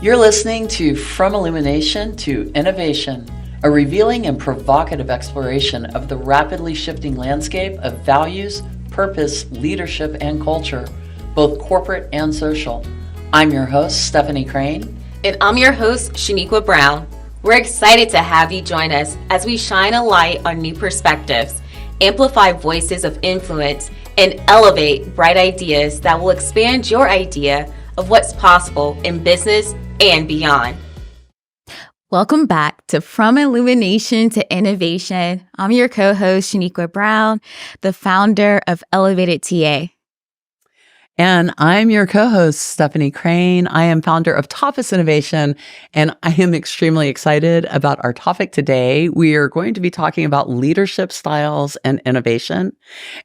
You're listening to From Illumination to Innovation, a revealing and provocative exploration of the rapidly shifting landscape of values, purpose, leadership, and culture, both corporate and social. I'm your host, Stephanie Crane. And I'm your host, Shaniqua Brown. We're excited to have you join us as we shine a light on new perspectives, amplify voices of influence, and elevate bright ideas that will expand your idea of what's possible in business and beyond. Welcome back to From Illumination to Innovation. I'm your co-host, Shaniqua Brown, the founder of Elevated TA. And I'm your co-host, Stephanie Crane. I am founder of Tailos Innovation, and I am extremely excited about our topic today. We are going to be talking about leadership styles and innovation.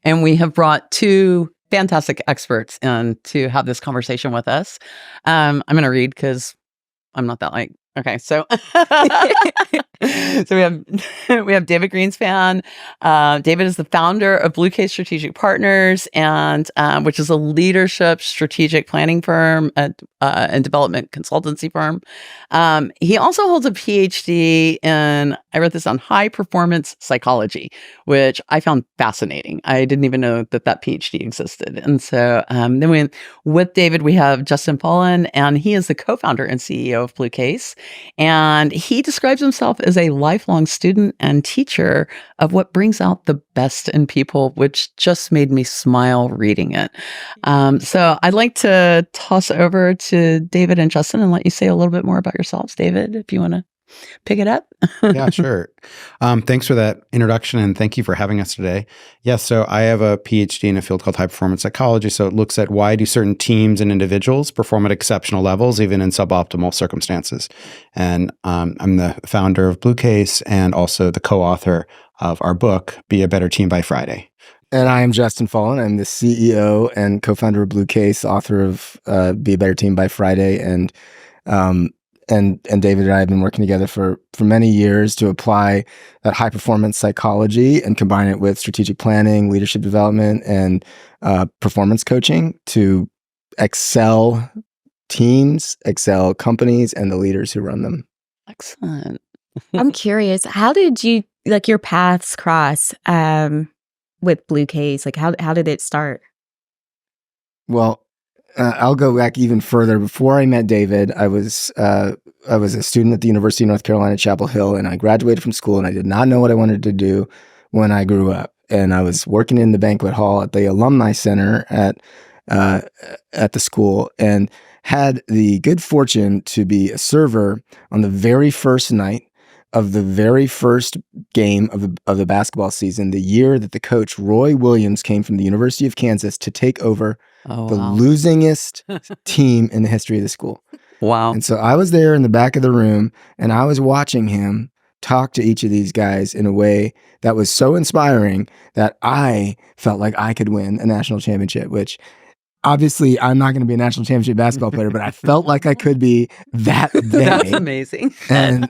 And we have brought two fantastic experts in to have this conversation with us. I'm going to read because I'm not that like, okay, so so we have David Greenspan. David is the founder of BLUECASE Strategic Partners, and which is a leadership strategic planning firm and development consultancy firm. He also holds a Ph.D. in, I wrote this on, high performance psychology, which I found fascinating. I didn't even know that Ph.D. existed. And so then with David, we have Justin Follen, and he is the co-founder and CEO of BLUECASE. And he describes himself as a lifelong student and teacher of what brings out the best in people, which just made me smile reading it. So I'd like to toss over to David and Justin and let you say a little bit more about yourselves. David, if you want to pick it up. Yeah, sure. Thanks for that introduction, and thank you for having us today. Yes, so I have a PhD in a field called high performance psychology. So it looks at why do certain teams and individuals perform at exceptional levels, even in suboptimal circumstances. And I'm the founder of BLUECASE and also the co-author of our book, Be a Better Team by Friday. And I am Justin Follen. I'm the CEO and co-founder of BLUECASE, author of Be a Better Team by Friday, and David and I have been working together for many years to apply that high performance psychology and combine it with strategic planning, leadership development, and performance coaching to excel teams, excel companies, and the leaders who run them. Excellent. I'm curious, how did you, like, your paths cross with BLUECASE? Like, how did it start? Well, I'll go back even further. Before I met David, I was a student at the University of North Carolina, Chapel Hill, and I graduated from school, and I did not know what I wanted to do when I grew up. And I was working in the banquet hall at the Alumni Center at the school, and had the good fortune to be a server on the very first night of the very first game of the basketball season, the year that the coach Roy Williams came from the University of Kansas to take over the losingest team in the history of the school. Wow. And so I was there in the back of the room, and I was watching him talk to each of these guys in a way that was so inspiring that I felt like I could win a national championship, which obviously I'm not going to be a national championship basketball player, but I felt like I could be that day. That's amazing. And,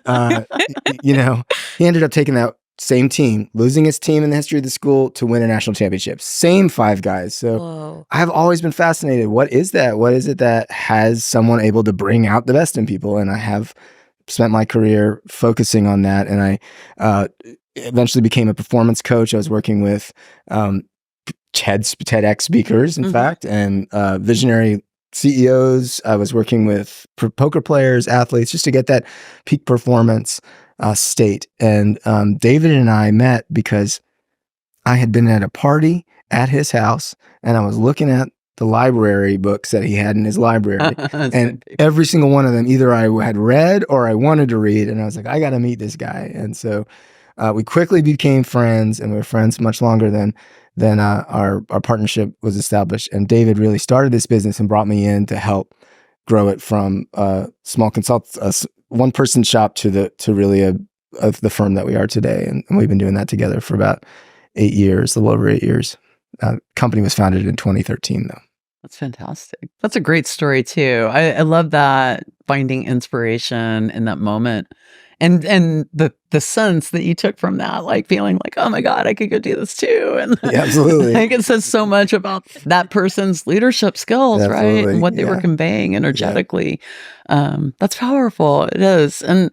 he ended up taking that same team, losing his team in the history of the school to win a national championship. Same five guys. So Whoa. I've always been fascinated. What is that? What is it that has someone able to bring out the best in people? And I have spent my career focusing on that. And I eventually became a performance coach. I was working with TEDx speakers, in fact, and visionary CEOs. I was working with poker players, athletes, just to get that peak performance state. And David and I met because I had been at a party at his house, and I was looking at the library books that he had in his library. And every single one of them, either I had read or I wanted to read. And I was like, I got to meet this guy. And so we quickly became friends, and we were friends much longer than our partnership was established. And David really started this business and brought me in to help grow it from a small one-person shop to really the firm that we are today. And we've been doing that together for about 8 years, a little over 8 years. Company was founded in 2013, though. That's fantastic. That's a great story too. I love that, finding inspiration in that moment and the sense that you took from that, like feeling like, oh my God, I could go do this too. And Yeah, absolutely. I think it says so much about that person's leadership skills, right? Absolutely. And what they were conveying energetically. That's powerful. It is. And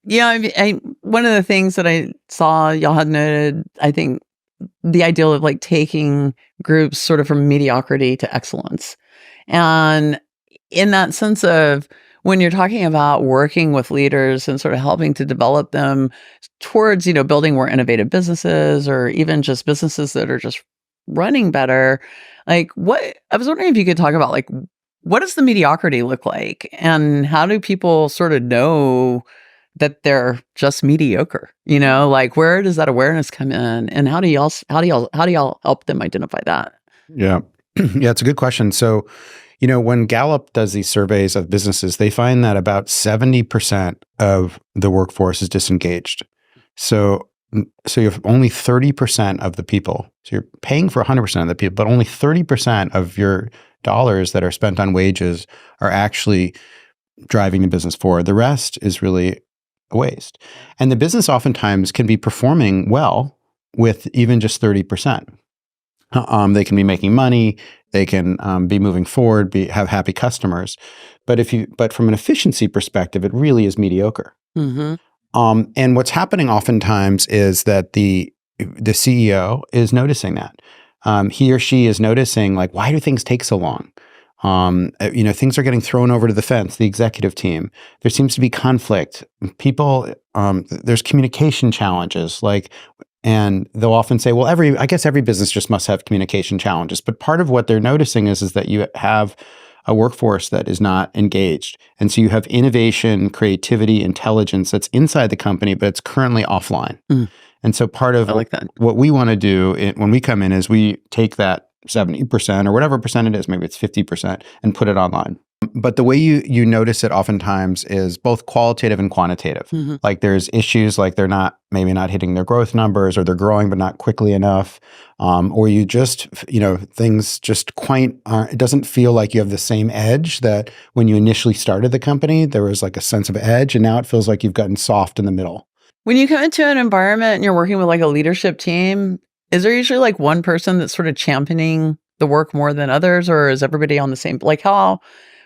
one of the things that I saw y'all had noted, I think the ideal of like taking groups sort of from mediocrity to excellence. And in that sense of when you're talking about working with leaders and sort of helping to develop them towards, building more innovative businesses or even just businesses that are just running better, I was wondering if you could talk about like, what does the mediocrity look like and how do people sort of know that they're just mediocre? Like where does that awareness come in and how do y'all help them identify that? Yeah. Yeah, it's a good question. So, when Gallup does these surveys of businesses, they find that about 70% of the workforce is disengaged. So you have only 30% of the people. So you're paying for 100% of the people, but only 30% of your dollars that are spent on wages are actually driving the business forward. The rest is really a waste. And the business oftentimes can be performing well with even just 30%. They can be making money, they can be moving forward, have happy customers. But from an efficiency perspective, it really is mediocre. Mm-hmm. And what's happening oftentimes is that the CEO is noticing that. He or she is noticing, like, why do things take so long? Things are getting thrown over to the fence, the executive team. There seems to be conflict. People, there's communication challenges, and they'll often say, well, I guess every business just must have communication challenges. But part of what they're noticing is that you have a workforce that is not engaged. And so you have innovation, creativity, intelligence that's inside the company, but it's currently offline. Mm. And so part of what we want to do when we come in is we take that 70% or whatever percent it is, maybe it's 50%, and put it online. But the way you notice it oftentimes is both qualitative and quantitative. Mm-hmm. Like there's issues like they're maybe not hitting their growth numbers, or they're growing but not quickly enough, or you just things just it doesn't feel like you have the same edge that when you initially started the company there was like a sense of edge, and now it feels like you've gotten soft in the middle. When you come into an environment and you're working with like a leadership team, is there usually like one person that's sort of championing the work more than others, or is everybody on the same, like how?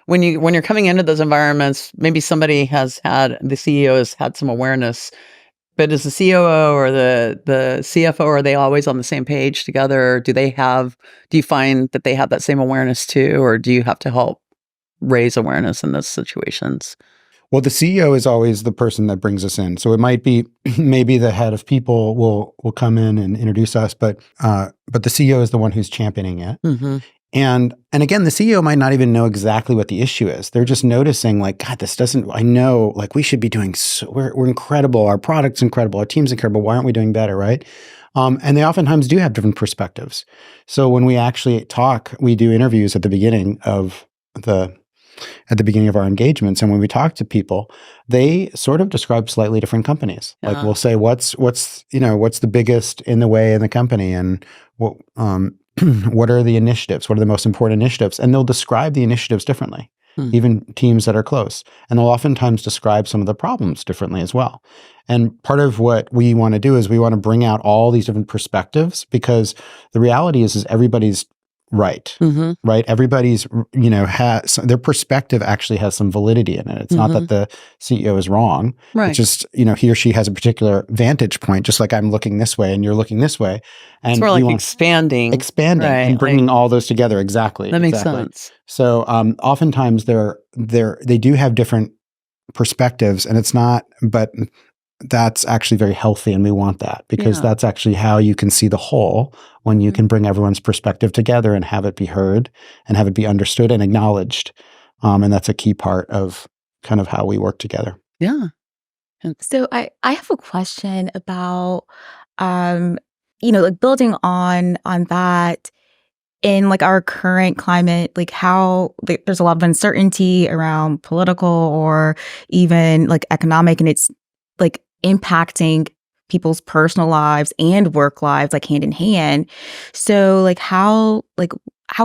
When you're coming into those environments, maybe the CEO has had some awareness, but is the COO or the CFO, are they always on the same page together? Do you find that they have that same awareness too, or do you have to help raise awareness in those situations? Well, the CEO is always the person that brings us in. So it might be maybe the head of people will come in and introduce us, but the CEO is the one who's championing it. Mm-hmm. And again, the CEO might not even know exactly what the issue is. They're just noticing like, God, I know, like we should be doing, we're incredible. Our product's incredible. Our team's incredible. Why aren't we doing better, right? And they oftentimes do have different perspectives. So when we actually talk, we do interviews at the beginning of our engagements. And when we talk to people, they sort of describe slightly different companies. Like we'll say, what's the biggest in the way in the company, and what are the initiatives? What are the most important initiatives? And they'll describe the initiatives differently, even teams that are close. And they'll oftentimes describe some of the problems differently as well. And part of what we want to do is we want to bring out all these different perspectives, because the reality is everybody's right, right? Everybody's, has their perspective actually has some validity in it. It's not that the CEO is wrong. Right. It's just, he or she has a particular vantage point, just like I'm looking this way and you're looking this way. And it's more like expanding right, and bringing all those together. Exactly. That makes sense. So oftentimes they do have different perspectives, and it's not, but that's actually very healthy, and we want that, because that's actually how you can see the whole, when you can bring everyone's perspective together and have it be heard and have it be understood and acknowledged. And that's a key part of kind of how we work together. Yeah. So I have a question about, like building on that. In like our current climate, like how there's a lot of uncertainty around political or even like economic, and it's like impacting people's personal lives and work lives like hand in hand. So like how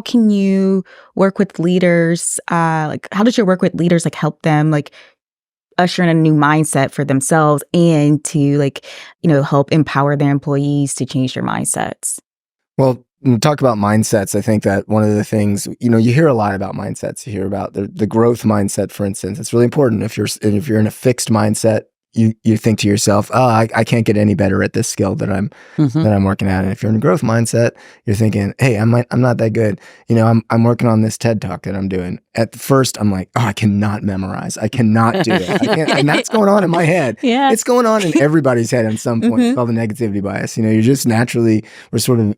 can you work with leaders? Like how does your work with leaders like help them like usher in a new mindset for themselves and to help empower their employees to change their mindsets? Well, when we talk about mindsets, I think that one of the things, you hear a lot about mindsets. You hear about the growth mindset, for instance. It's really important. If you're in a fixed mindset, you think to yourself, oh, I can't get any better at this skill that I'm working at. And if you're in a growth mindset, you're thinking, hey, I'm not that good. I'm working on this TED Talk that I'm doing. At first, I'm like, oh, I cannot memorize. I cannot do it. I can't. And that's going on in my head. Yeah. It's going on in everybody's head at some point. It's called the negativity bias. You're just naturally, we're sort of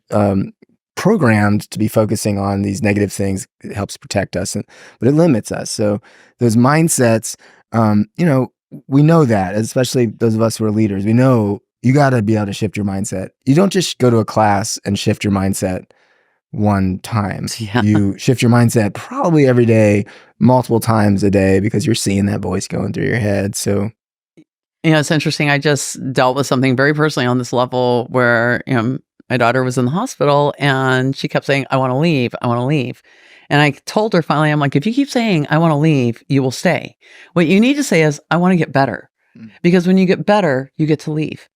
programmed to be focusing on these negative things. It helps protect us, but it limits us. So those mindsets, we know that, especially those of us who are leaders, we know you got to be able to shift your mindset. You don't just go to a class and shift your mindset one time. Yeah. You shift your mindset probably every day, multiple times a day, because you're seeing that voice going through your head. So, it's interesting. I just dealt with something very personally on this level where, my daughter was in the hospital and she kept saying, I want to leave. I want to leave. And I told her finally, I'm like, if you keep saying, I want to leave, you will stay. What you need to say is, I want to get better. Because when you get better, you get to leave.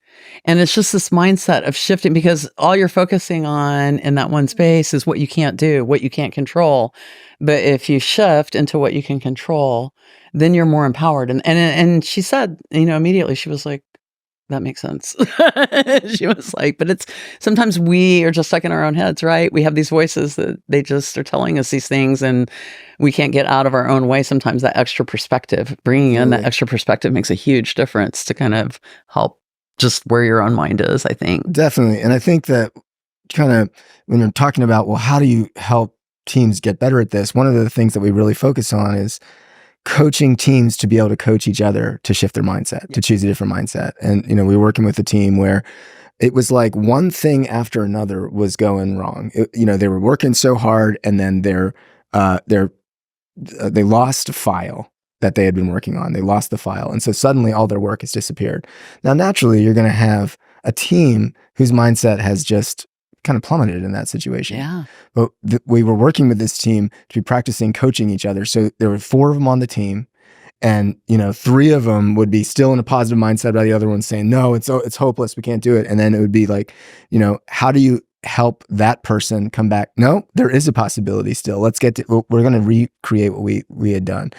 And it's just this mindset of shifting, because all you're focusing on in that one space is what you can't do, what you can't control. But if you shift into what you can control, then you're more empowered. And she said, immediately she was like, that makes sense. She was like, but it's sometimes we are just stuck in our own heads, right? We have these voices that they just are telling us these things and we can't get out of our own way. Sometimes that extra perspective, bringing in that extra perspective makes a huge difference to kind of help just where your own mind is, I think. Definitely. And I think that kind of when you're talking about, well, how do you help teams get better at this? One of the things that we really focus on is coaching teams to be able to coach each other to shift their mindset, to choose a different mindset. And, we were working with a team where it was like one thing after another was going wrong. They were working so hard and then they lost a file that they had been working on. They lost the file. And so suddenly all their work has disappeared. Now, naturally, you're going to have a team whose mindset has just kind of plummeted in that situation. Yeah. But we were working with this team to be practicing coaching each other. So there were 4 of them on the team, and 3 of them would be still in a positive mindset, while the other one's saying, no, it's hopeless, we can't do it. And then it would be like, how do you help that person come back? No, there is a possibility still. We're going to recreate what we had done.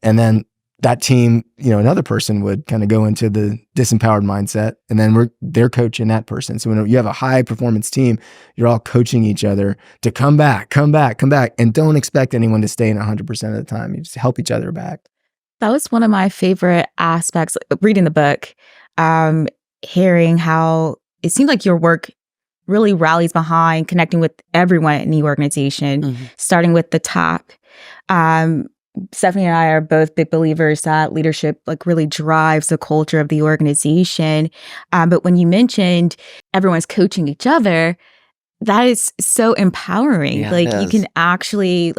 And then that team, another person would kind of go into the disempowered mindset, and then they're coaching that person. So when you have a high performance team, you're all coaching each other to come back, and don't expect anyone to stay in 100% of the time. You just help each other back. That was one of my favorite aspects of reading the book, hearing how it seemed like your work really rallies behind connecting with everyone in the organization, starting with the top. Stephanie and I are both big believers that leadership really drives the culture of the organization. But when you mentioned everyone's coaching each other, that is so empowering. Yeah, you can actually,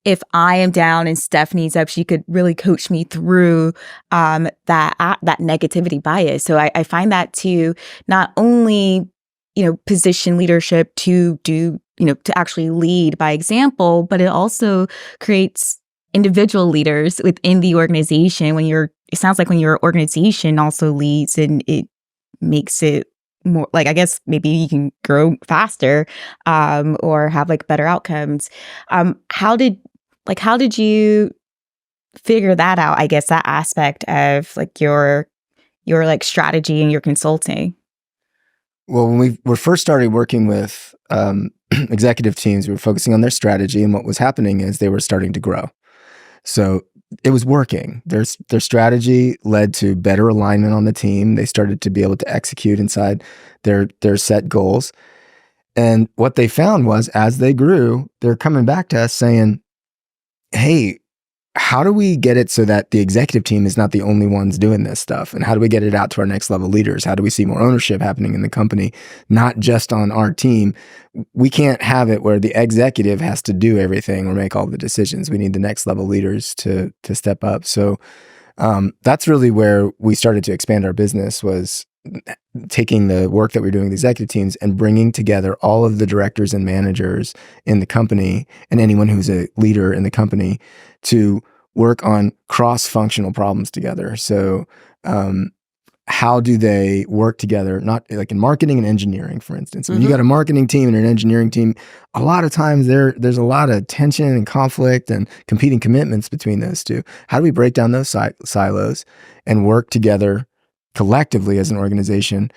if I am down and Stephanie's up, she could really coach me through that negativity bias. So I find that to not only position leadership to do to actually lead by example, but it also creates individual leaders within the organization. It sounds like when your organization also leads, and it makes it more I guess maybe you can grow faster, or have better outcomes. How did you figure that out? I guess that aspect of your strategy and your consulting. Well, when we were first started working with executive teams, we were focusing on their strategy, and what was happening is they were starting to grow. So it was working. Their strategy led to better alignment on the team. They started to be able to execute inside their set goals. And what they found was, as they grew, they're coming back to us saying, hey, how do we get it so that the executive team is not the only ones doing this stuff? And how do we get it out to our next level leaders? How do we see more ownership happening in the company, not just on our team? We can't have it where the executive has to do everything or make all the decisions. We need the next level leaders to step up. So that's really where we started to expand our business, was taking the work that we're doing with executive teams and bringing together all of the directors and managers in the company and anyone who's a leader in the company to work on cross-functional problems together. So how do they work together? Not like in marketing and engineering, for instance. When you got a marketing team and an engineering team, a lot of times there's a lot of tension and conflict and competing commitments between those two. How do we break down those silos and work together collectively as an organization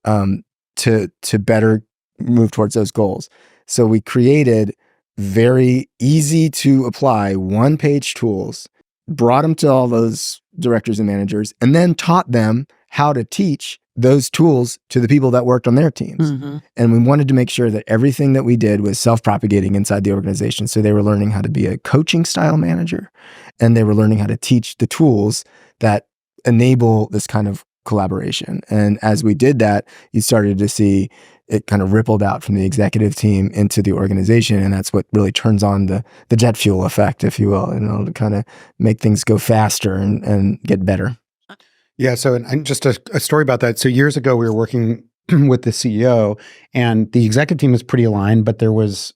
to better move towards those goals? So we created very easy to apply one-page tools, brought them to all those directors and managers, and then taught them how to teach those tools to the people that worked on their teams. And we wanted to make sure that everything that we did was self-propagating inside the organization. So they were learning how to be a coaching style manager, and they were learning how to teach the tools that enable this kind of collaboration. And as we did that, you started to see it kind of rippled out from the executive team into the organization. And that's what really turns on the jet fuel effect, if you will, to kind of make things go faster and get better. Yeah. So, and just a story about that. So years ago, we were working with the CEO, and the executive team was pretty aligned, but there was,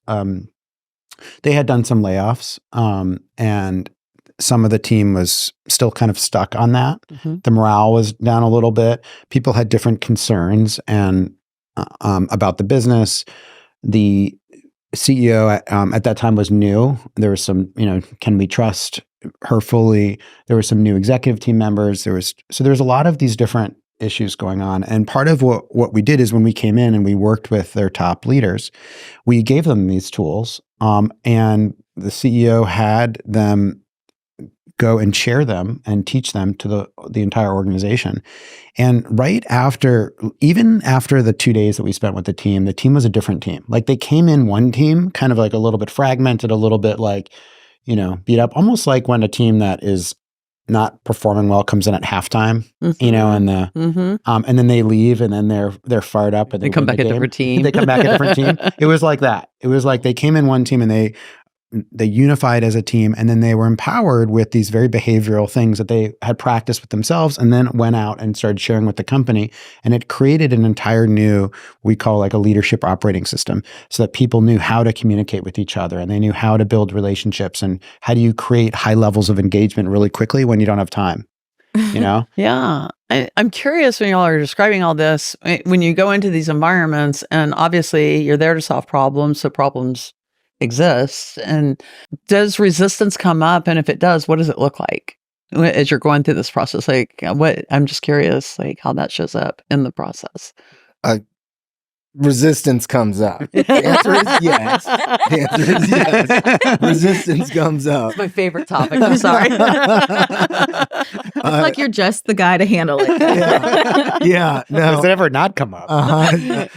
they had done some layoffs, and some of the team was still kind of stuck on that. The morale was down a little bit. People had different concerns and about the business. The CEO at that time was new. There was some, can we trust her fully? There were some new executive team members. There was a lot of these different issues going on. And part of what we did is when we came in and we worked with their top leaders, we gave them these tools, and the CEO had them go and share them and teach them to the entire organization. And even after the 2 days that we spent with the team was a different team. Like they came in one team, kind of like a little bit fragmented, a little bit like, beat up, almost like when a team that is not performing well comes in at halftime, and then they leave and then they're fired up and they come back a different team. They come back a different team. It was like that. It was like they came in one team and they unified as a team, and then they were empowered with these very behavioral things that they had practiced with themselves, and then went out and started sharing with the company. And it created an entire new, we call like a leadership operating system, so that people knew how to communicate with each other, and they knew how to build relationships, and how do you create high levels of engagement really quickly when you don't have time, Yeah. I'm curious, when y'all are describing all this, when you go into these environments, and obviously you're there to solve problems, so problems exists, and does resistance come up? And if it does, what does it look like as you're going through this process? Like I'm just curious, like how that shows up in the process. Resistance comes up. The answer is yes. The answer is yes. Resistance comes up. It's my favorite topic. I'm sorry. It's like you're just the guy to handle it. Yeah. No. Does it ever not come up? I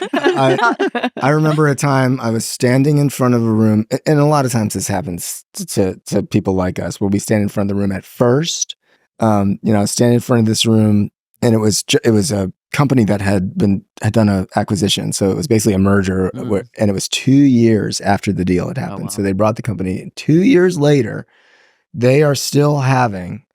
remember a time I was standing in front of a room, and a lot of times this happens to people like us, where we stand in front of the room at first. I was standing in front of this room, and it was a company that had done an acquisition. So it was basically a merger, and it was 2 years after the deal had happened. Oh, wow. So they brought the company. 2 years later, they are still having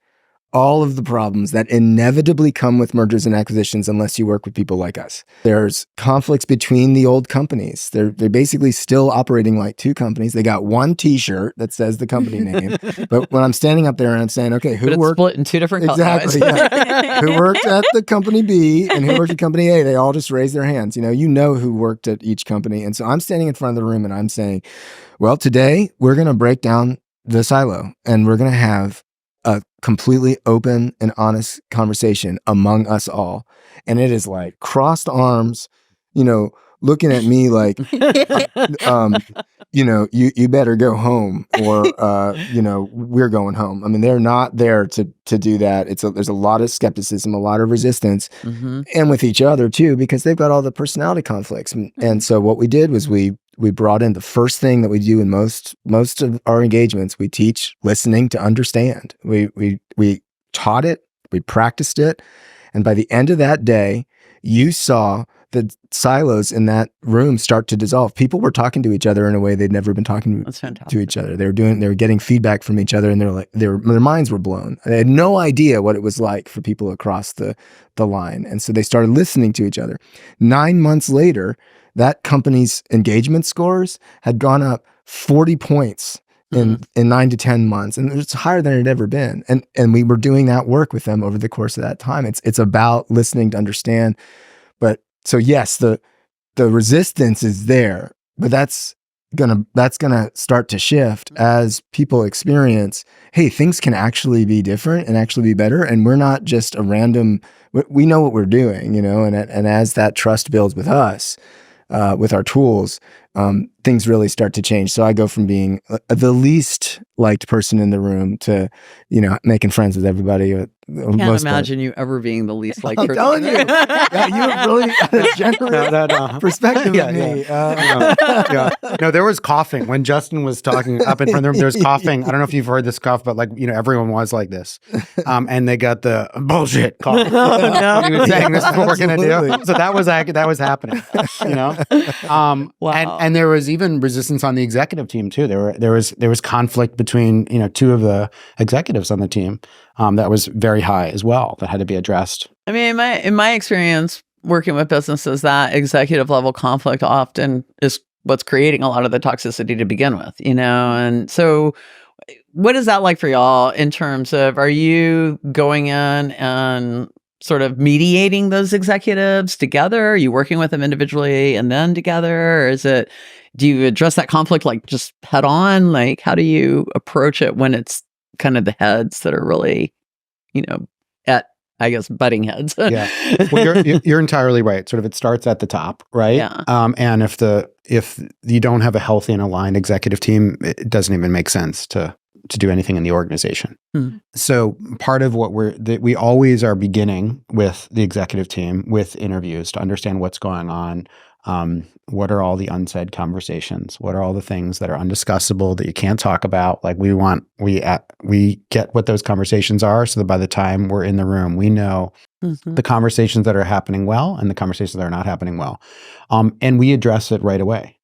all of the problems that inevitably come with mergers and acquisitions unless you work with people like us. There's conflicts between the old companies. They're basically still operating like two companies. They got one T-shirt that says the company name. But when I'm standing up there and I'm saying, okay, who worked split in two different colors. Exactly. Yeah. Who worked at the company B and who worked at company A? They all just raise their hands. You know who worked at each company. And so I'm standing in front of the room and I'm saying, well, today we're going to break down the silo, and we're going to have a completely open and honest conversation among us all. And it is like crossed arms, looking at me like, you better go home, or, we're going home. I mean, they're not there to do that. There's a lot of skepticism, a lot of resistance, and with each other too, because they've got all the personality conflicts. And so what we did was we brought in the first thing that we do in most of our engagements. We teach listening to understand. We taught it, we practiced it, and by the end of that day, you saw the silos in that room start to dissolve. People were talking to each other in a way they'd never been talking to each other. They were getting feedback from each other, and their minds were blown. They had no idea what it was like for people across the line, and so they started listening to each other. 9 months later, that company's engagement scores had gone up 40 points in 9 to 10 months, and it's higher than it had ever been. And we were doing that work with them over the course of that time. It's about listening to understand. But so yes, the resistance is there, but that's gonna start to shift as people experience, hey, things can actually be different and actually be better, and we're not just a random. We know what we're doing, and as that trust builds with us, with our tools, things really start to change. So I go from being the least liked person in the room to, making friends with everybody. Can't imagine you ever being the least liked person. I'm telling you, you have really a generous perspective of me. No, there was coughing when Justin was talking up in front of the room. There was coughing. I don't know if you've heard this cough, but everyone was like this, and they got the bullshit cough. No. He was saying, "This is what we're going to do." So that was happening. Wow. And there was even resistance on the executive team too. There was conflict between two of the executives on the team that was very high as well, that had to be addressed. I mean, in my experience working with businesses, that executive level conflict often is what's creating a lot of the toxicity to begin with, And so what is that like for y'all in terms of, are you going in and sort of mediating those executives together? Are you working with them individually and then together? Or do you address that conflict like just head on? Like, how do you approach it when it's kind of the heads that are really, at, I guess, butting heads? Yeah. Well, you're entirely right. Sort of, it starts at the top, right? Yeah. And if you don't have a healthy and aligned executive team, it doesn't even make sense to do anything in the organization. So part of what we always are beginning with the executive team with interviews to understand what's going on. What are all the unsaid conversations? What are all the things that are undiscussable that you can't talk about? Like we get what those conversations are, so that by the time we're in the room, we know the conversations that are happening well and the conversations that are not happening well. And we address it right away.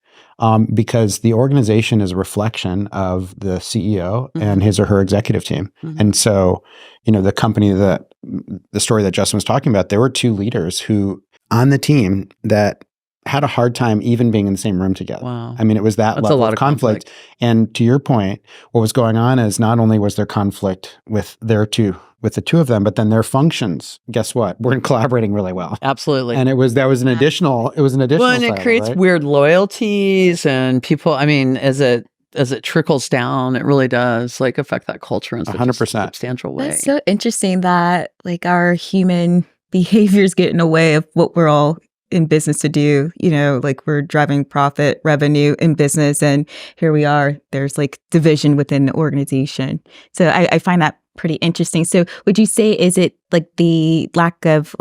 Because the organization is a reflection of the CEO and his or her executive team. And so, the story that Justin was talking about, there were two leaders who on the team that had a hard time even being in the same room together. Wow. I mean, it was that's level a lot of conflict. And to your point, what was going on is not only was there conflict with the two of them, but then their functions, guess what? Weren't collaborating really well. Absolutely. And it was an additional Well, and silo, it creates right? weird loyalties, and people, I mean, as it trickles down, it really does affect that culture in such 100%. a substantial way. That's so interesting that our human behaviors get in the way of what we're all in business to do. We're driving profit, revenue in business, and here we are. There's division within the organization. So I find that pretty interesting. So would you say, is it the lack of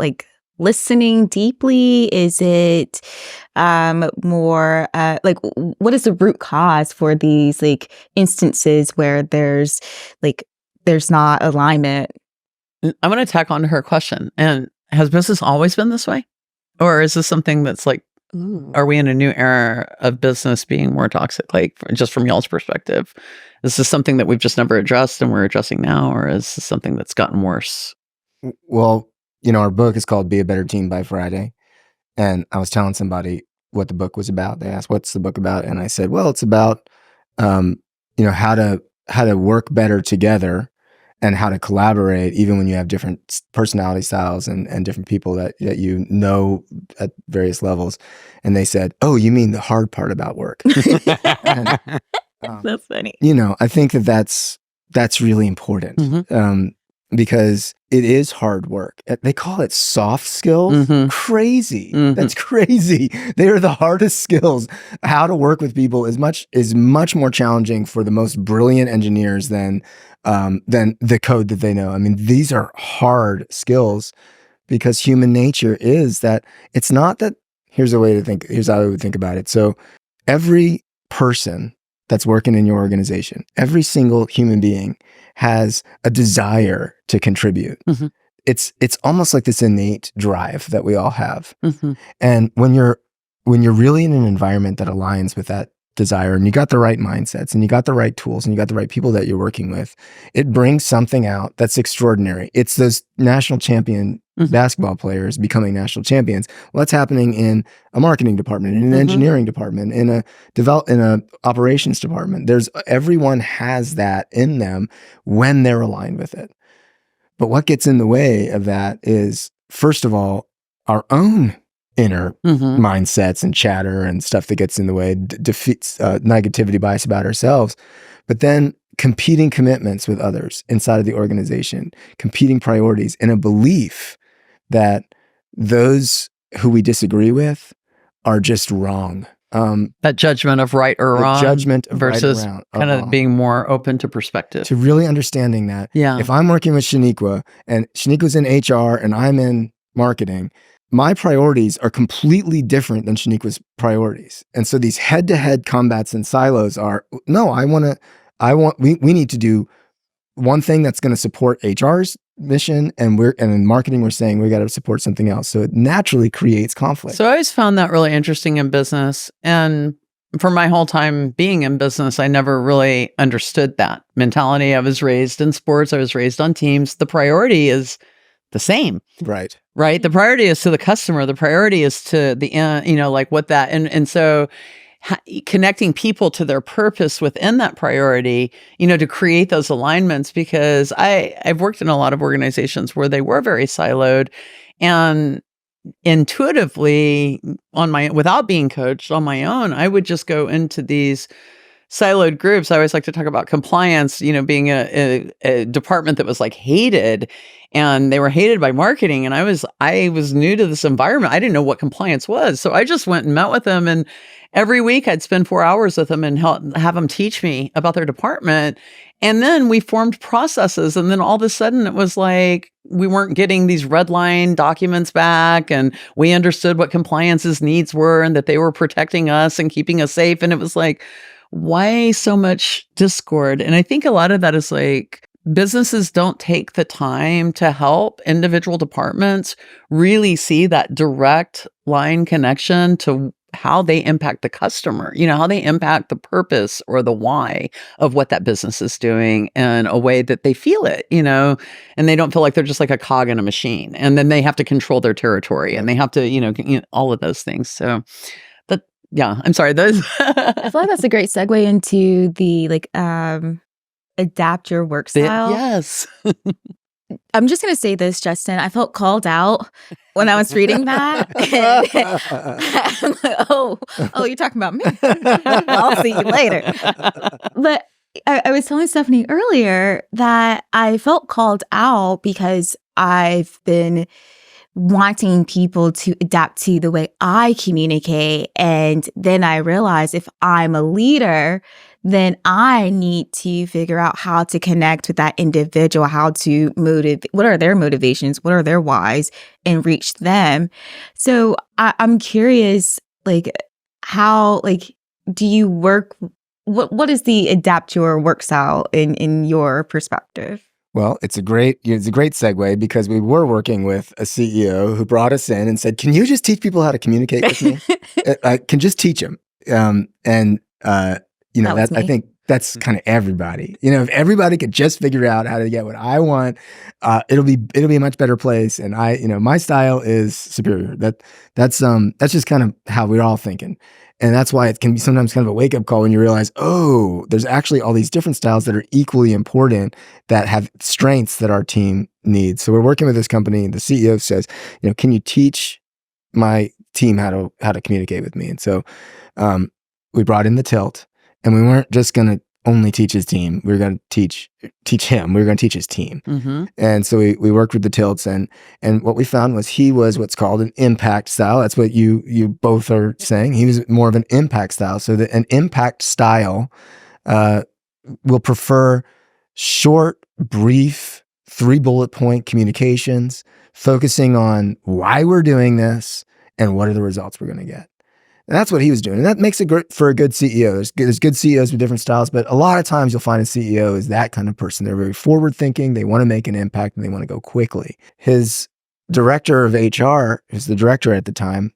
listening deeply? Is it more what is the root cause for these instances where there's not alignment? I'm going to tack on to her question. And has business always been this way? Or is this something that's are we in a new era of business being more toxic? Just from y'all's perspective, is this something that we've just never addressed and we're addressing now? Or is this something that's gotten worse? Well, our book is called Be a Better Team by Friday. And I was telling somebody what the book was about. They asked, what's the book about? And I said, well, it's about, how to work better together and how to collaborate, even when you have different personality styles and different people that at various levels. And they said, oh, you mean the hard part about work? And, That's funny. I think that's really important. Because it is hard work. They call it soft skills. Crazy. That's crazy. They are the hardest skills. How to work with people is much more challenging for the most brilliant engineers than the code that they know. I mean, these are hard skills because human nature is that it's not that. Here's how I would think about it. So every person that's working in your organization, every single human being has a desire to contribute. It's almost like this innate drive that we all have. And when you're really in an environment that aligns with desire and you got the right mindsets and you got the right tools and you got the right people that you're working with, it brings something out that's extraordinary. It's those national champion basketball players becoming national champions. What's happening in a marketing department, in an engineering department, in a operations department? Everyone has that in them when they're aligned with it. But what gets in the way of that is, first of all, our own inner mindsets and chatter and stuff that gets in the way, defeats negativity bias about ourselves. But then competing commitments with others inside of the organization, competing priorities, and a belief that those who we disagree with are just wrong. That judgment of right or wrong, judgment of versus right or kind of wrong. being more open to perspective. To really understanding that. Yeah. If I'm working with Shaniqua and Shaniqua's in HR and I'm in marketing, my priorities are completely different than Shaniqua's priorities. And so these head-to-head combats and silos are, no, we need to do one thing that's going to support HR's mission, and in marketing we're saying we got to support something else. So it naturally creates conflict. So I always found that really interesting in business. And for my whole time being in business, I never really understood that mentality. I was raised in sports. I was raised on teams. The priority is the same. Right. The priority is to the customer. The priority is to the end, and so connecting people to their purpose within that priority, to create those alignments, because I've worked in a lot of organizations where they were very siloed, and intuitively without being coached on my own, I would just go into these siloed groups. I always like to talk about compliance, being a department that was like hated, and they were hated by marketing. And I was new to this environment. I didn't know what compliance was. So I just went and met with them, and every week I'd spend 4 hours with them and have them teach me about their department. And then we formed processes. And then all of a sudden it was like, we weren't getting these red line documents back, and we understood what compliance's needs were and that they were protecting us and keeping us safe. And it was like, why so much discord? And I think a lot of that is like, businesses don't take the time to help individual departments really see that direct line connection to how they impact the customer, how they impact the purpose or the why of what that business is doing in a way that they feel it, and they don't feel like they're just like a cog in a machine. And then they have to control their territory, and they have to, all of those things. So yeah, I'm sorry. I feel like that's a great segue into the adapt your work style. Yes. I'm just going to say this, Justin. I felt called out when I was reading that. I'm like, oh, you're talking about me. I'll see you later. But I was telling Stephanie earlier that I felt called out because I've been wanting people to adapt to the way I communicate. And then I realized if I'm a leader, then I need to figure out how to connect with that individual, how to motivate, what are their motivations, what are their whys, and reach them. So I'm curious, how, do you work, what is the adapt your work style in your perspective? Well, it's a great segue, because we were working with a CEO who brought us in and said, "Can you just teach people how to communicate with me? I can just teach them." I think that's kind of everybody. If everybody could just figure out how to get what I want, it'll be a much better place. And my style is superior. That's just kind of how we're all thinking. And that's why it can be sometimes kind of a wake-up call when you realize, oh, there's actually all these different styles that are equally important, that have strengths that our team needs. So we're working with this company, and the CEO says, can you teach my team how to communicate with me? And so we brought in the tilt, and we weren't just going to only teach his team. We were going to teach him. We were going to teach his team. Mm-hmm. And so we worked with the tilts, and what we found was he was what's called an impact style. That's what you both are saying. He was more of an impact style. So that an impact style will prefer short, brief, 3 bullet point communications, focusing on why we're doing this and what are the results we're going to get. And that's what he was doing. And that makes it great for a good CEO. There's good CEOs with different styles, but a lot of times you'll find a CEO is that kind of person. They're very forward thinking. They want to make an impact, and they want to go quickly. His director of HR, who's the director at the time,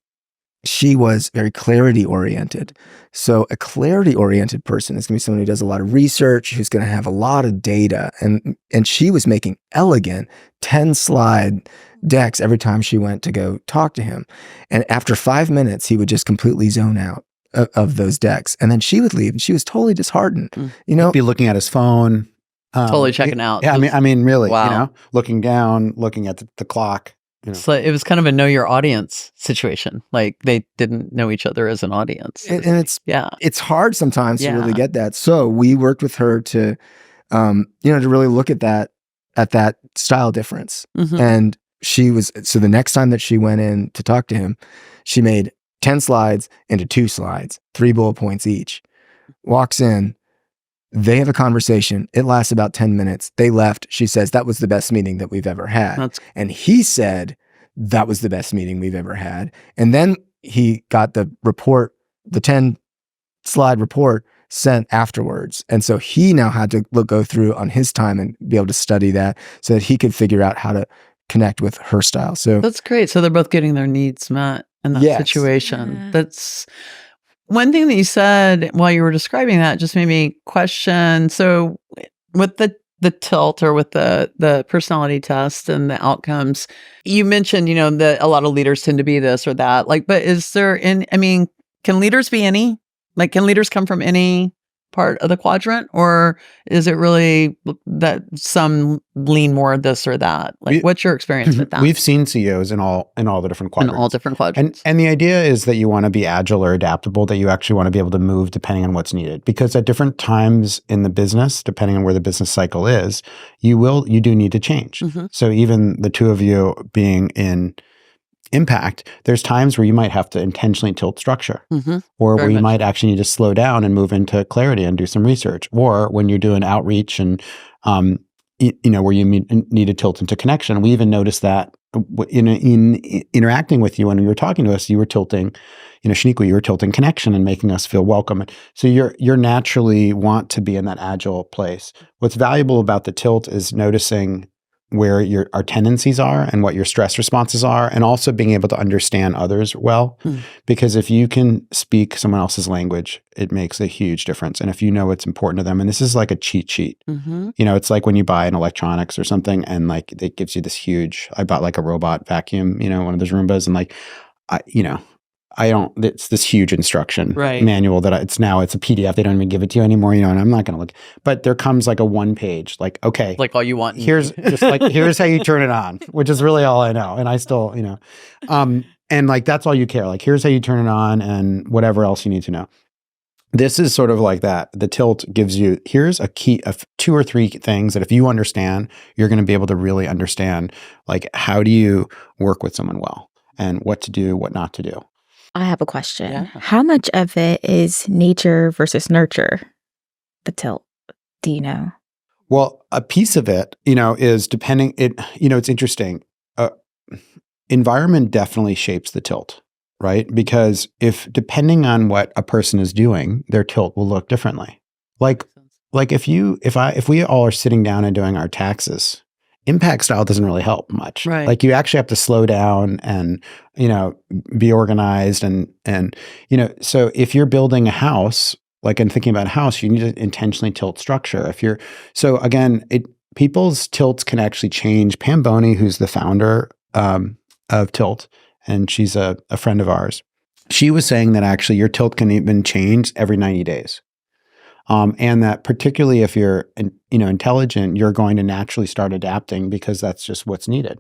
she was very clarity oriented. So a clarity oriented person is going to be someone who does a lot of research, who's going to have a lot of data. And she was making elegant 10-slide decks every time she went to go talk to him. And after 5 minutes, he would just completely zone out of those decks. And then she would leave and she was totally disheartened. You know, Be looking at his phone. Totally checking out. Yeah, I mean, really, Wow. you know, looking down, looking at the clock. You know. So it was kind of a know your audience situation. Like they didn't know each other as an audience. and it's hard sometimes to really get that. So we worked with her to, to really look at that style difference. Mhm. And so the next time that she went in to talk to him, she made 10 slides into 2 slides, 3 bullet points each. Walks in, they have a conversation. It lasts about 10 minutes. They left. She says, that was the best meeting that we've ever had. And he said, that was the best meeting we've ever had. And then he got the report, the 10-slide report sent afterwards. And so he now had to go through on his time and be able to study that so that he could figure out how to connect with her style. So that's great. So they're both getting their needs met in that situation. Yeah. That's one thing that you said while you were describing that just made me question. So with the tilt or with the personality test and the outcomes, you mentioned, that a lot of leaders tend to be this or that. Like, but is there can leaders be any? Like, can leaders come from any part of the quadrant, or is it really that some lean more this or that? Like, what's your experience with that? We've seen CEOs in all the different quadrants. In all different quadrants. And the idea is that you want to be agile or adaptable, that you actually want to be able to move depending on what's needed. Because at different times in the business, depending on where the business cycle is, you do need to change. Mm-hmm. So even the two of you being in impact, there's times where you might have to intentionally tilt structure, Mm-hmm. or Very where you much might actually need to slow down and move into clarity and do some research, or when you're doing outreach and where you need to tilt into connection. We even noticed that in interacting with you when you were talking to us, you were tilting, Shaniqua, you were tilting connection and making us feel welcome. So you're naturally want to be in that agile place. What's valuable about the tilt is noticing where our tendencies are and what your stress responses are, and also being able to understand others well. Because if you can speak someone else's language, it makes a huge difference. And if you know what's important to them, and this is like a cheat sheet, Mm-hmm. It's like when you buy an electronics or something, and like it gives you this huge. I bought like a robot vacuum, one of those Roombas, and like, it's this huge instruction manual that it's a PDF. They don't even give it to you anymore, and I'm not going to look, but there comes like a 1-page, like, okay, like all you want. Here's how you turn it on, which is really all I know. And I still, and like, that's all you care. Like, here's how you turn it on and whatever else you need to know. This is sort of like that. The tilt gives you, here's a key of 2 or 3 things that if you understand, you're going to be able to really understand, like, how do you work with someone well and what to do, what not to do. I have a question. Yeah. How much of it is nature versus nurture? The tilt. Do you know? Well, a piece of it, is depending. It's interesting. Environment definitely shapes the tilt, right? Because depending on what a person is doing, their tilt will look differently. Like if we all are sitting down and doing our taxes, impact style doesn't really help much. Right. Like, you actually have to slow down and, be organized and, so if you're building a house, like, and thinking about a house, you need to intentionally tilt structure. So again, people's tilts can actually change. Pam Boney, who's the founder of Tilt, and she's a friend of ours, she was saying that actually your tilt can even change every 90 days. And that particularly if you're, intelligent, you're going to naturally start adapting because that's just what's needed.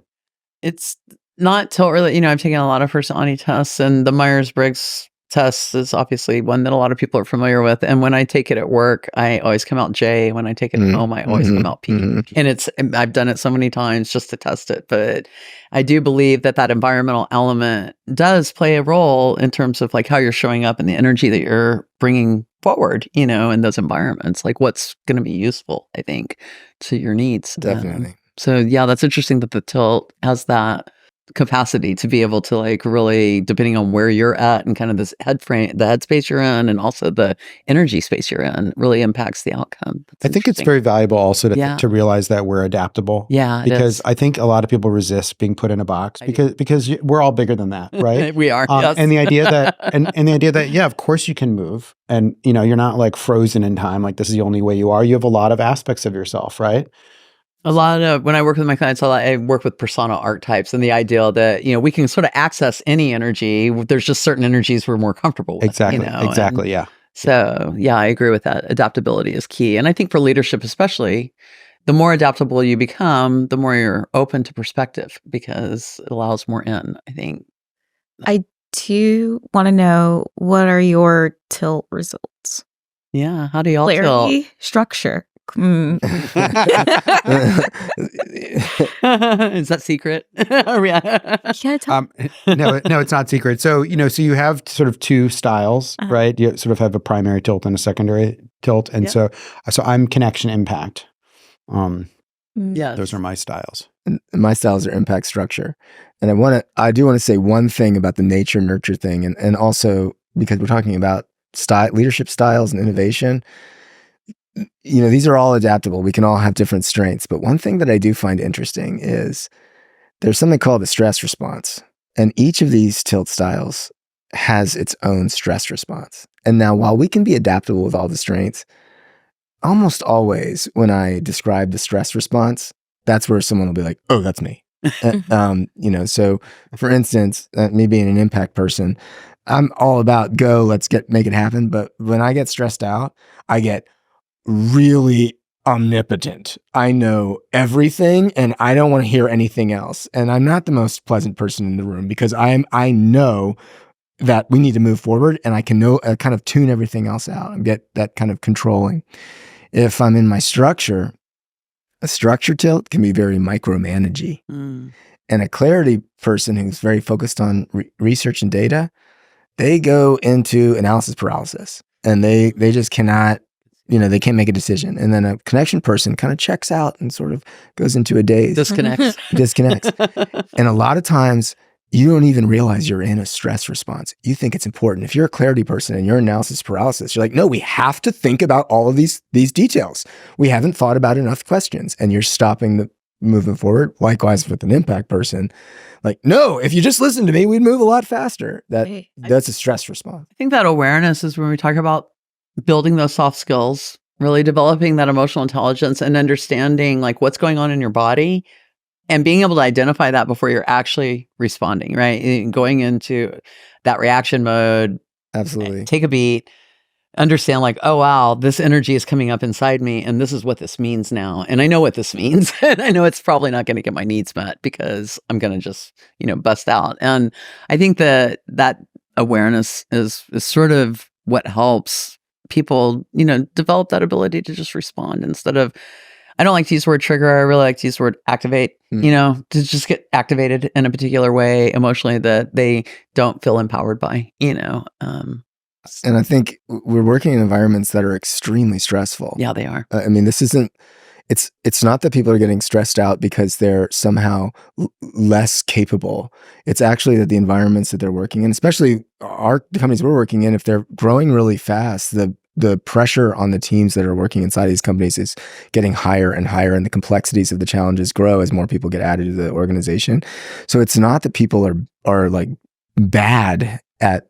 It's not tilt really, I've taken a lot of personality tests, and the Myers-Briggs test is obviously one that a lot of people are familiar with. And when I take it at work, I always come out J. When I take it at home, I always come out P. And I've done it so many times just to test it. But I do believe that environmental element does play a role in terms of like how you're showing up and the energy that you're bringing forward, in those environments, like what's going to be useful, I think, to your needs. Definitely. So yeah, that's interesting that the tilt has that capacity to be able to like really, depending on where you're at and kind of this head frame, the headspace you're in, and also the energy space you're in, really impacts the outcome. That's I think it's interesting. very valuable also Yeah. to realize that we're adaptable. Yeah, it because is. I think a lot of people resist being put in a box because we're all bigger than that, right? We are. Yes. And the idea that and the idea that of course you can move, and you're not like frozen in time. Like this is the only way you are. You have a lot of aspects of yourself, right? A lot of when I work with my clients, I work with persona archetypes, and the idea that we can sort of access any energy. There's just certain energies we're more comfortable with. Exactly. And Yeah. so I agree with that. Adaptability is key, and I think for leadership, especially, the more adaptable you become, the more you're open to perspective because it allows more in. I think. I do want to know, what are your tilt results? Yeah. How do y'all tilt? Clarity, structure. Is that secret? Yeah, No, it's not secret. So, so you have sort of two styles, right? You sort of have a primary tilt and a secondary tilt. And so I'm connection impact. Yes. Those are my styles. My styles are impact structure. And I do want to say one thing about the nature nurture thing. And also because we're talking about leadership styles and innovation, these are all adaptable. We can all have different strengths. But one thing that I do find interesting is there's something called the stress response. And each of these tilt styles has its own stress response. And now, while we can be adaptable with all the strengths, almost always when I describe the stress response, that's where someone will be like, oh, that's me. So for instance, me being an impact person, I'm all about go, let's make it happen. But when I get stressed out, I get really omnipotent. I know everything and I don't want to hear anything else. And I'm not the most pleasant person in the room because I know that we need to move forward, and I can kind of tune everything else out and get that kind of controlling. If I'm in my structure, a structure tilt can be very micromanagey. And a clarity person who's very focused on research and data, they go into analysis paralysis, and they just cannot, they can't make a decision. And then a connection person kind of checks out and sort of goes into a daze. Disconnects. And a lot of times you don't even realize you're in a stress response. You think it's important. If you're a clarity person and you're analysis paralysis, you're like, no, we have to think about all of these details. We haven't thought about enough questions, and you're stopping the moving forward. Likewise with an impact person, like, no, if you just listen to me, we'd move a lot faster. That's a stress response. I think that awareness is when we talk about building those soft skills, really developing that emotional intelligence and understanding like what's going on in your body and being able to identify that before you're actually responding, right? And going into that reaction mode. Absolutely. Take a beat, understand like, oh, wow, this energy is coming up inside me and this is what this means now. And I know what this means. And I know it's probably not going to get my needs met because I'm going to just, bust out. And I think that awareness is sort of what helps people, develop that ability to just respond instead of, I don't like to use the word trigger. I really like to use the word activate, to just get activated in a particular way emotionally that they don't feel empowered by, And I think we're working in environments that are extremely stressful. Yeah, they are. I mean, this isn't, it's not that people are getting stressed out because they're somehow less capable. It's actually that the environments that they're working in, especially the companies we're working in, if they're growing really fast, the pressure on the teams that are working inside these companies is getting higher and higher, and the complexities of the challenges grow as more people get added to the organization. So it's not that people are like bad at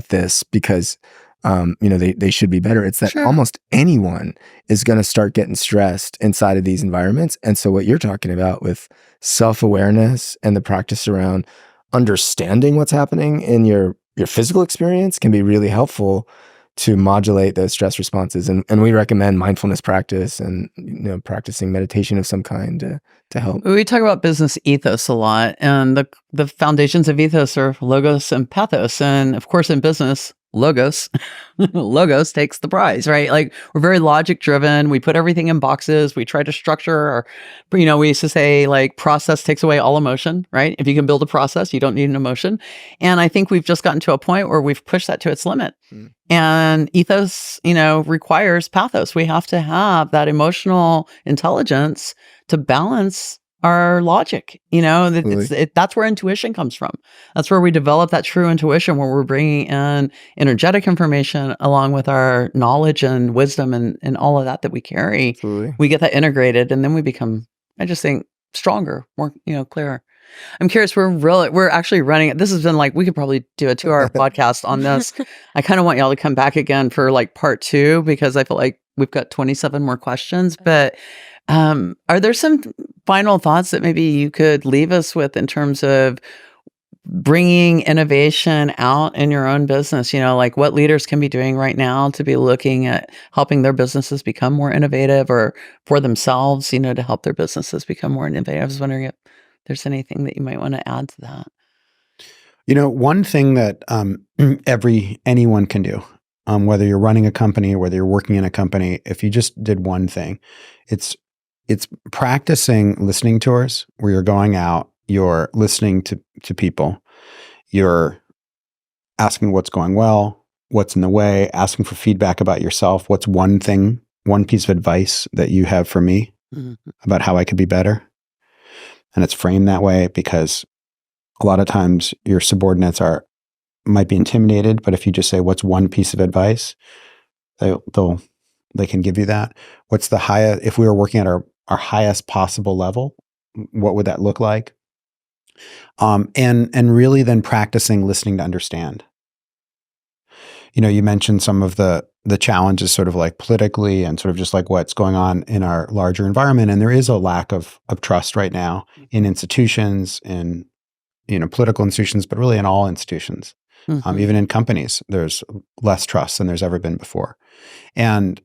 this because they should be better. It's that almost anyone is going to start getting stressed inside of these environments. And so what you're talking about with self-awareness and the practice around understanding what's happening in your physical experience can be really helpful to modulate those stress responses. And we recommend mindfulness practice and practicing meditation of some kind to help. We talk about business ethos a lot, and the foundations of ethos are logos and pathos. And of course, in business, logos takes the prize, right? Like we're very logic driven. We put everything in boxes. We try to structure our, we used to say like process takes away all emotion, right? If you can build a process, you don't need an emotion. And I think we've just gotten to a point where we've pushed that to its limit. And ethos, requires pathos. We have to have that emotional intelligence to balance our logic. Absolutely. That's where intuition comes from. That's where we develop that true intuition, where we're bringing in energetic information along with our knowledge and wisdom and all of that we carry. Absolutely. We get that integrated, and then we become, I just think, stronger, more, clearer. I'm curious. We're actually running it. This has been like, we could probably do a 2-hour podcast on this. I kind of want y'all to come back again for like part 2, because I feel like we've got 27 more questions. But are there some final thoughts that maybe you could leave us with in terms of bringing innovation out in your own business? Like what leaders can be doing right now to be looking at helping their businesses become more innovative, or for themselves, to help their businesses become more innovative. I was wondering if there's anything that you might want to add to that. One thing that anyone can do, whether you're running a company or whether you're working in a company, if you just did one thing, it's practicing listening tours, where you're going out, you're listening to people, you're asking what's going well, what's in the way, asking for feedback about yourself. What's one piece of advice that you have for me about how I could be better? And it's framed that way because a lot of times your subordinates might be intimidated, but if you just say, what's one piece of advice, they can give you that. What's the highest, if we were working at our highest possible level, what would that look like? And really then practicing listening to understand. You mentioned some of the challenges sort of like politically and sort of just like what's going on in our larger environment. And there is a lack of trust right now in institutions, in political institutions, but really in all institutions. Even in companies, there's less trust than there's ever been before. And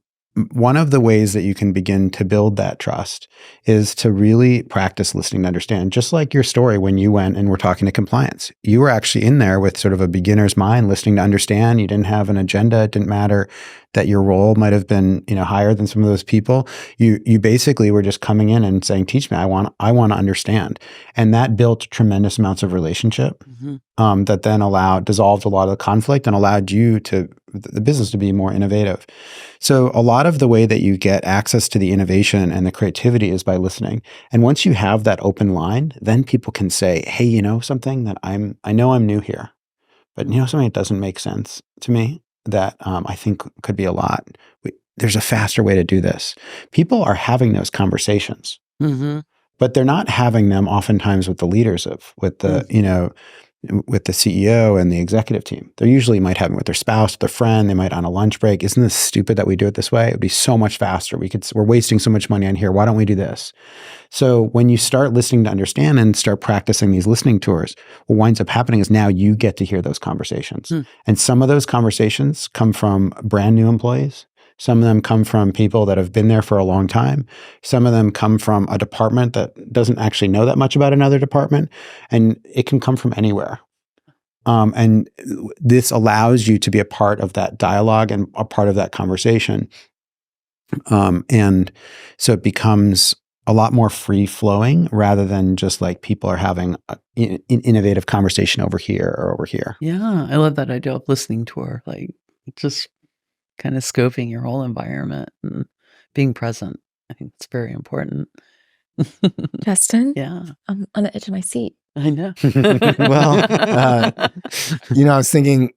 one of the ways that you can begin to build that trust is to really practice listening to understand. Just like your story when you went and were talking to compliance, you were actually in there with sort of a beginner's mind, listening to understand. You didn't have an agenda. It didn't matter that your role might have been, higher than some of those people. You basically were just coming in and saying, "Teach me. I want to understand." And that built tremendous amounts of relationship that then dissolved a lot of the conflict and allowed the business to be more innovative. So a lot of the way that you get access to the innovation and the creativity is by listening. And once you have that open line, then people can say, "Hey, something that I know I'm new here, but something that doesn't make sense to me that I think could be a lot. There's a faster way to do this." People are having those conversations, but they're not having them oftentimes with the leaders with the CEO and the executive team. They usually might have them with their spouse, their friend. They might on a lunch break. "Isn't this stupid that we do it this way? It would be so much faster. We're wasting so much money on here. Why don't we do this?" So when you start listening to understand and start practicing these listening tours, what winds up happening is now you get to hear those conversations. And some of those conversations come from brand new employees. Some of them come from people that have been there for a long time. Some of them come from a department that doesn't actually know that much about another department. And it can come from anywhere. And this allows you to be a part of that dialogue and a part of that conversation. And so it becomes a lot more free-flowing rather than just like people are having an innovative conversation over here or over here. Yeah, I love that idea of listening tour, like just kind of scoping your whole environment and being present. I think it's very important. Justin? Yeah. I'm on the edge of my seat. I know. Well, I was thinking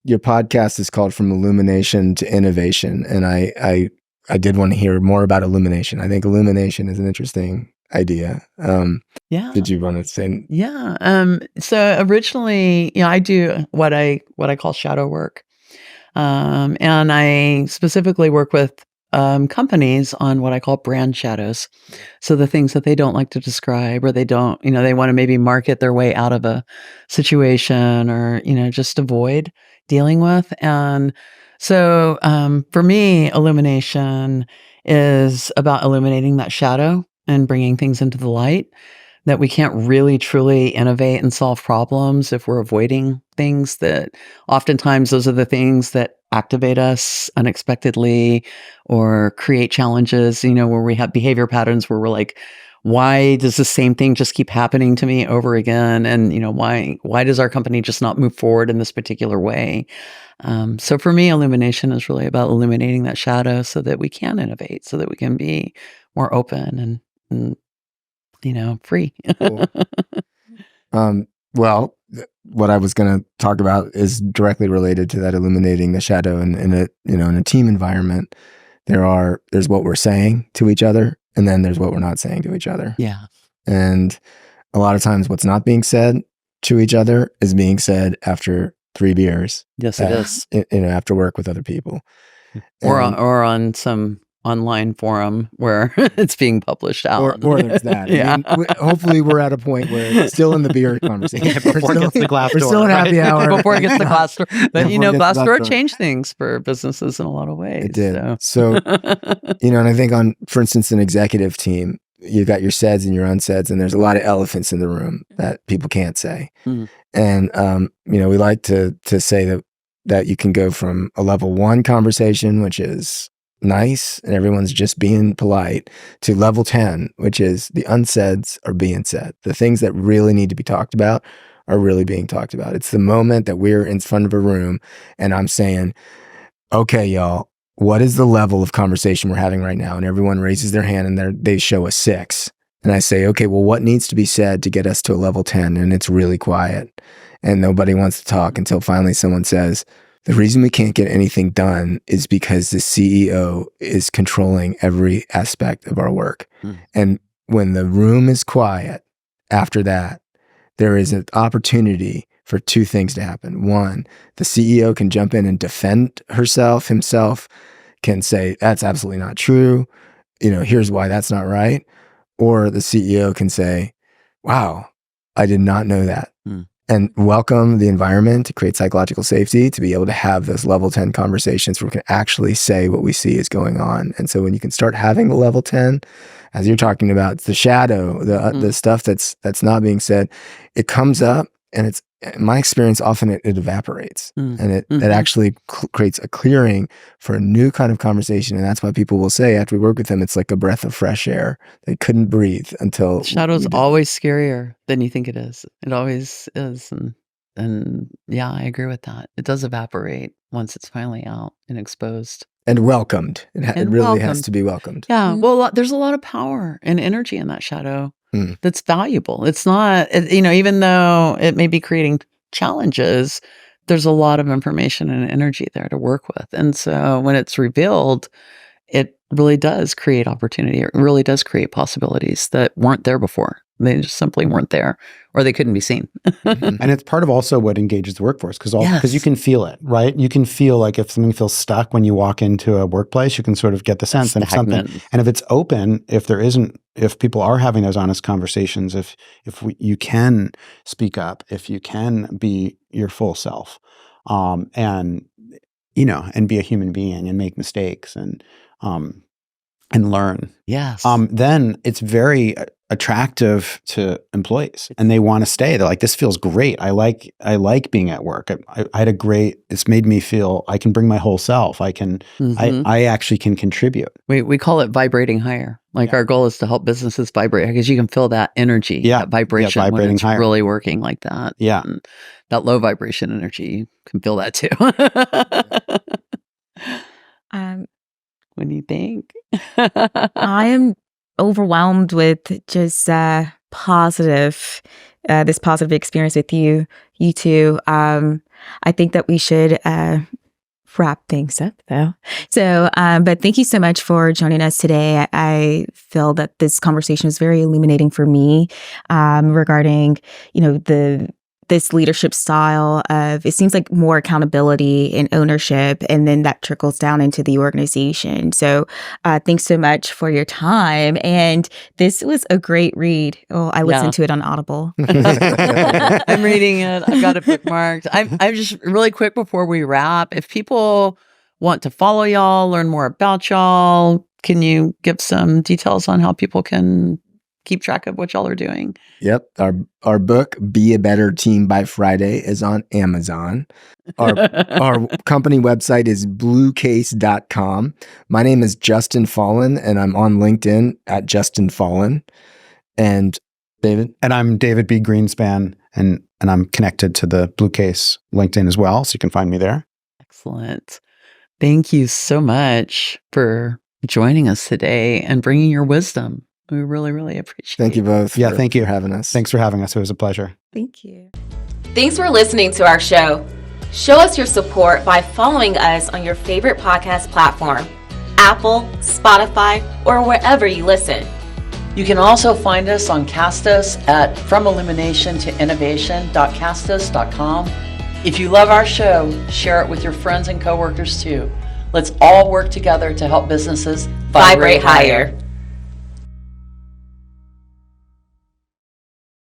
your podcast is called From Illumination to Innovation, and I did want to hear more about illumination. I think illumination is an interesting idea. Yeah. Did you want to say? Yeah. So originally, I do what I call shadow work. And I specifically work with companies on what I call brand shadows. So the things that they don't like to describe, or they don't, they want to maybe market their way out of a situation, or, just avoid dealing with. And so for me, illumination is about illuminating that shadow and bringing things into the light, that we can't really truly innovate and solve problems if we're avoiding things. That oftentimes those are the things that activate us unexpectedly or create challenges, where we have behavior patterns where we're like, why does the same thing just keep happening to me over again? And, why does our company just not move forward in this particular way? So for me, illumination is really about illuminating that shadow so that we can innovate, so that we can be more open and free. Cool. Well, what I was going to talk about is directly related to that illuminating the shadow in a team environment. There's what we're saying to each other, and then there's what we're not saying to each other. Yeah. And a lot of times what's not being said to each other is being said after 3 beers. Yes, it is. After work with other people. Or on some online forum where it's being published out. Or there's that. Yeah. I mean, hopefully we're at a point where it's still in the beer conversation. Before it gets to Glassdoor. We're still at happy hour. Before it gets to Glassdoor. But, Before it gets to Glassdoor Glassdoor. changed things for businesses in a lot of ways. It did. So, and I think for instance, an executive team, you've got your saids and your unsaids, and there's a lot of elephants in the room that people can't say. Mm. And, we like to say that you can go from a level 1 conversation, which is nice and everyone's just being polite, to level 10, which is the unsaids are being said. The things that really need to be talked about are really being talked about. It's the moment that we're in front of a room and I'm saying, okay, y'all, what is the level of conversation we're having right now? And everyone raises their hand and they show a 6. And I say, okay, well, what needs to be said to get us to a level 10? And it's really quiet and nobody wants to talk until finally someone says, the reason we can't get anything done is because the CEO is controlling every aspect of our work. Mm. And when the room is quiet after that, there is an opportunity for 2 things to happen. 1, the CEO can jump in and defend himself, can say, that's absolutely not true. Here's why that's not right. Or the CEO can say, wow, I did not know that. Mm. And welcome the environment to create psychological safety, to be able to have those level 10 conversations where we can actually say what we see is going on. And so when you can start having the level 10, as you're talking about, it's the shadow, the stuff that's not being said, it comes up and it's, in my experience, often it evaporates and it actually creates a clearing for a new kind of conversation. And that's why people will say after we work with them, it's like a breath of fresh air. They couldn't breathe until shadow's always scarier than you think it is. It always is. And yeah, I agree with that. It does evaporate once it's finally out and exposed. And welcomed. It really has to be welcomed. Yeah. Well, there's a lot of power and energy in that shadow. That's valuable. It's not, even though it may be creating challenges, there's a lot of information and energy there to work with. And so when it's revealed, it really does create opportunity. It really does create possibilities that weren't there before. They just simply weren't there, or they couldn't be seen. And it's part of also what engages the workforce, because you can feel it, right? You can feel like if something feels stuck when you walk into a workplace, you can sort of get the sense. And if it's open, if people are having those honest conversations, you can speak up, if you can be your full self, and be a human being and make mistakes and learn. Yes. Then it's very attractive to employees and they want to stay. They're like, this feels great. I like being at work. I had it's made me feel I can bring my whole self. I can, I actually can contribute. We call it vibrating higher. Our goal is to help businesses vibrate, because you can feel that energy, that vibration when it's higher. Really working like that. Yeah. And that low vibration energy, you can feel that too. What do you think? I am overwhelmed with just positive experience with you two. I think that we should wrap things up though. So, but thank you so much for joining us today. I feel that this conversation is very illuminating for me regarding, this leadership style of, it seems like more accountability and ownership, and then that trickles down into the organization. So thanks so much for your time. And this was a great read. Oh, I listened to it on Audible. I'm reading it. I've got it bookmarked. I'm just really quick before we wrap. If people want to follow y'all, learn more about y'all, can you give some details on how people can keep track of what y'all are doing? Yep. Our book, Be a Better Team by Friday, is on Amazon. Our company website is BLUECASE.com. My name is Justin Fallen, and I'm on LinkedIn at Justin Fallen. And David? And I'm David B. Greenspan, and I'm connected to the BLUECASE LinkedIn as well, so you can find me there. Excellent. Thank you so much for joining us today and bringing your wisdom We really, really appreciate Thank you both. Yeah, thank you for having us. Thanks for having us. It was a pleasure. Thank you. Thanks for listening to our show. Show us your support by following us on your favorite podcast platform, Apple, Spotify, or wherever you listen. You can also find us on Castos at fromilluminationtoinnovation.castos.com. If you love our show, share it with your friends and coworkers too. Let's all work together to help businesses Vibrate higher.